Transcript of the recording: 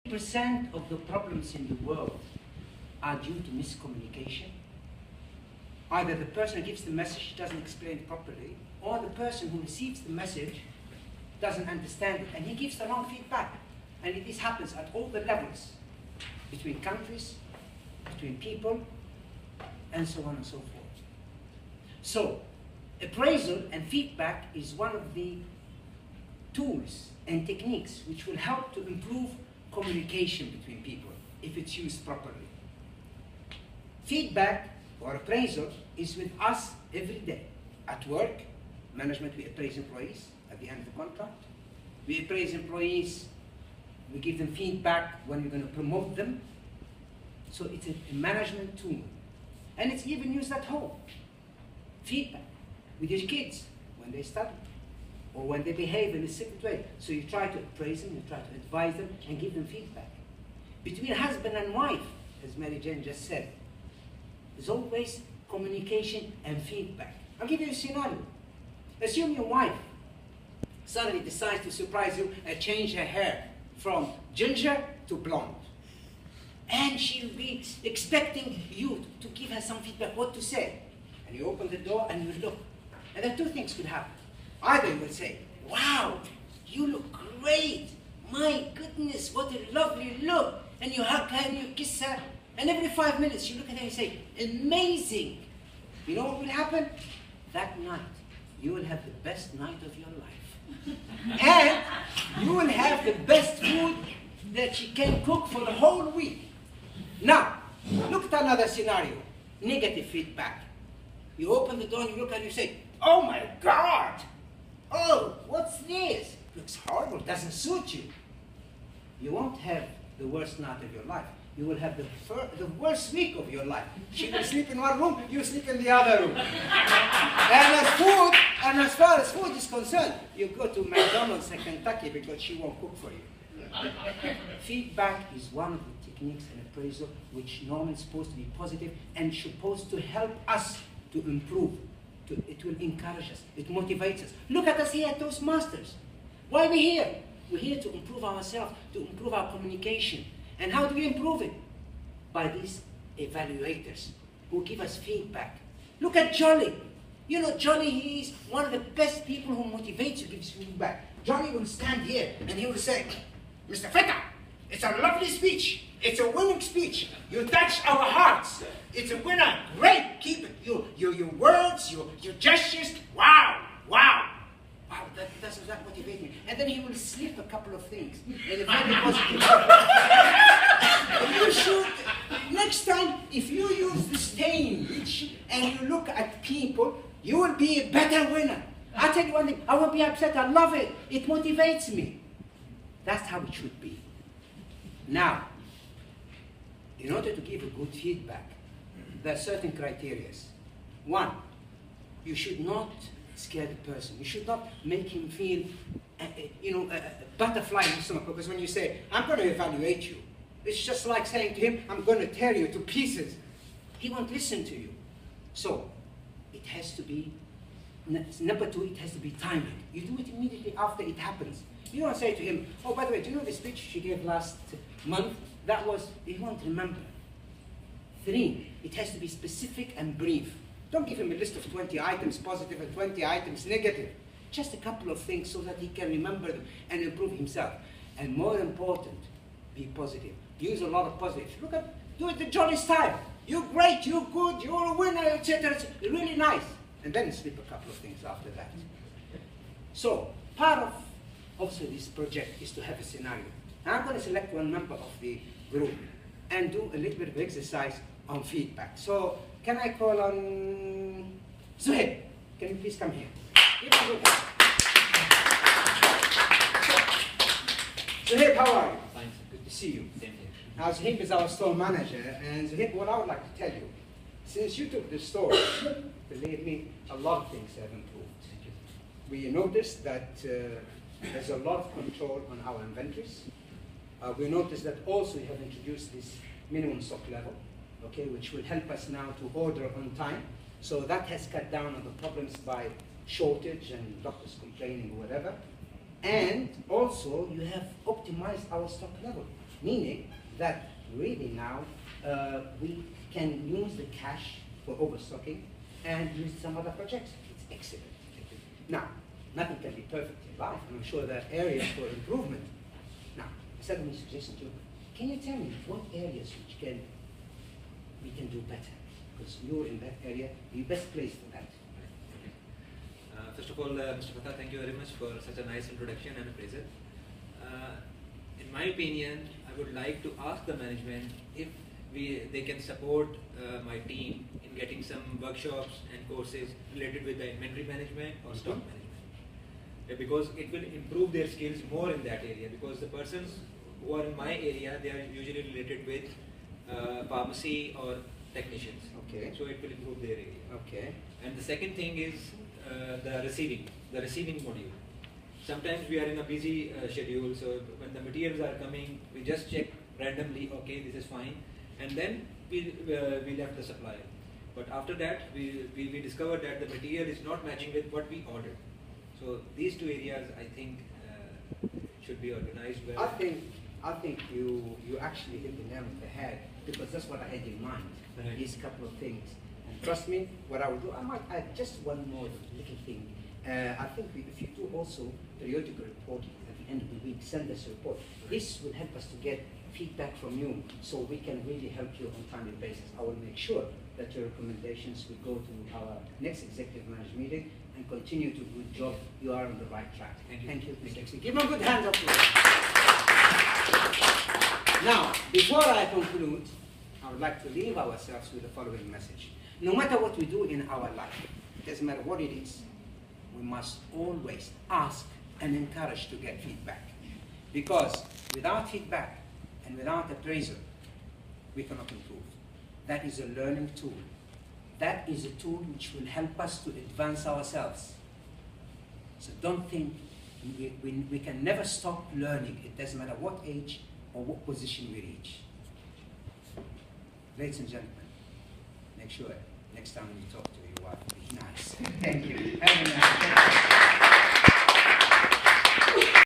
80% of the problems in the world are due to miscommunication. Either the person who gives the message doesn't explain it properly, or the person who receives the message doesn't understand it, and he gives the wrong feedback. And this happens at all the levels, between countries, between people, and so on and so forth. So, appraisal and feedback is one of the tools and techniques which will help to improve communication between people if it's used properly. Feedback or appraisal is with us every day. At work, management, we appraise employees at the end of the contract. We appraise employees, we give them feedback when we're going to promote them. So it's a management tool. And it's even used at home. Feedback with your kids when they study or when they behave in a certain way. So you try to appraise them, you try to advise them and give them feedback. Between husband and wife, as Mary Jane just said, there's always communication and feedback. I'll give you a scenario. Assume your wife suddenly decides to surprise you and change her hair from ginger to blonde. And she'll be expecting you to give her some feedback, what to say. And you open the door and you look. And there are two things could happen. Either you will say, wow, you look great. My goodness, what a lovely look. And you hug her and you kiss her. And every 5 minutes you look at her and say, amazing. You know what will happen? That night, you will have the best night of your life. And you will have the best food that she can cook for the whole week. Now, look at another scenario. Negative feedback. You open the door and you look and you say, oh my God! Oh, what's this? Looks horrible, doesn't suit you. You won't have the worst night of your life. You will have the worst week of your life. She will sleep in one room, you sleep in the other room. And as far as food is concerned, you go to McDonald's in Kentucky because she won't cook for you. Feedback is one of the techniques in appraisal which normally is supposed to be positive and supposed to help us to improve. It will encourage us. It motivates us. Look at us here at Toastmasters. Why are we here? We're here to improve ourselves, to improve our communication. And how do we improve it? By these evaluators who give us feedback. Look at Jolly. You know, Jolly, he's one of the best people who motivates you, gives feedback. Jolly will stand here and he will say, Mr. Feta, it's a lovely speech. It's a winning speech. You touch our hearts. It's a winner. Great. Keep it. Your words, your gestures. Wow. Wow. Wow, that motivate me. And then he will slip a couple of things. And it's very positive. You should, next time, if you use the stage and you look at people, you will be a better winner. I'll tell you one thing, I won't be upset, I love it. It motivates me. That's how it should be. Now, in order to give a good feedback, there are certain criteria. One, you should not scare the person. You should not make him feel, a butterfly in his stomach, because when you say, I'm going to evaluate you, it's just like saying to him, I'm going to tear you to pieces. He won't listen to you. So, it has to be, number two, it has to be timing. You do it immediately after it happens. You don't say to him, oh, by the way, do you know the speech she gave last month? That was, he won't remember. Three, it has to be specific and brief. Don't give him a list of 20 items positive and 20 items negative. Just a couple of things so that he can remember them and improve himself. And more important, be positive. Use a lot of positives. Do it the Jolly style. You're great, you're good, you're a winner, etc. It's really nice. And then slip a couple of things after that. So, part of also this project is to have a scenario. And I'm going to select one member of the group and do a little bit of exercise on feedback. So, can I call on Zuhaib? Can you please come here? Zuhaib, how are you? Fine. Good to see you. Same here. Now, Zuhaib is our store manager, and Zuhaib, what I would like to tell you, since you took the store, believe me, a lot of things have improved. We noticed that there's a lot of control on our inventories. We noticed that also you have introduced this minimum stock level, okay, which will help us now to order on time. So that has cut down on the problems by shortage and doctors complaining or whatever. And also you have optimized our stock level. Meaning that really now we can use the cash for overstocking and use some other projects. It's excellent. Now, nothing can be perfect in life, and I'm sure there are areas for improvement. Now, instead of me suggesting to you, can you tell me what areas which we can do better? Because you're in that area, you're best placed for that. First of all, Mr. Fatah, thank you very much for such a nice introduction and appraisal. In my opinion, I would like to ask the management if they can support my team in getting some workshops and courses related with the inventory management or stock management. Because it will improve their skills more in that area, because the persons who are in my area, they are usually related with pharmacy or technicians. Okay. So it will improve their area. Okay. And the second thing is the receiving module. Sometimes we are in a busy schedule, so when the materials are coming, we just check randomly, okay, this is fine, and then we left the supplier. But after that, we discovered that the material is not matching with what we ordered. So these two areas, I think, should be organized well. I think you actually hit the nail on the head, because that's what I had in mind. Right. These couple of things. And trust me, what I will do, I might add just one more little thing. I think if you do also periodical reporting at the end of the week, send us a report. This will help us to get feedback from you, so we can really help you on a timely basis. I will make sure that your recommendations will go to our next executive management meeting and continue to do a good job. You are on the right track. Thank you. Thank you, Mr. Executive. Give him a good hand up. Now, before I conclude, I would like to leave ourselves with the following message. No matter what we do in our life, it doesn't matter what it is, we must always ask and encourage to get feedback. Because without feedback and without appraisal, we cannot improve. That is a learning tool. That is a tool which will help us to advance ourselves. So don't think we can never stop learning. It doesn't matter what age or what position we reach. Ladies and gentlemen, make sure next time when you talk to your wife, be nice. Thank you. Have a nice day.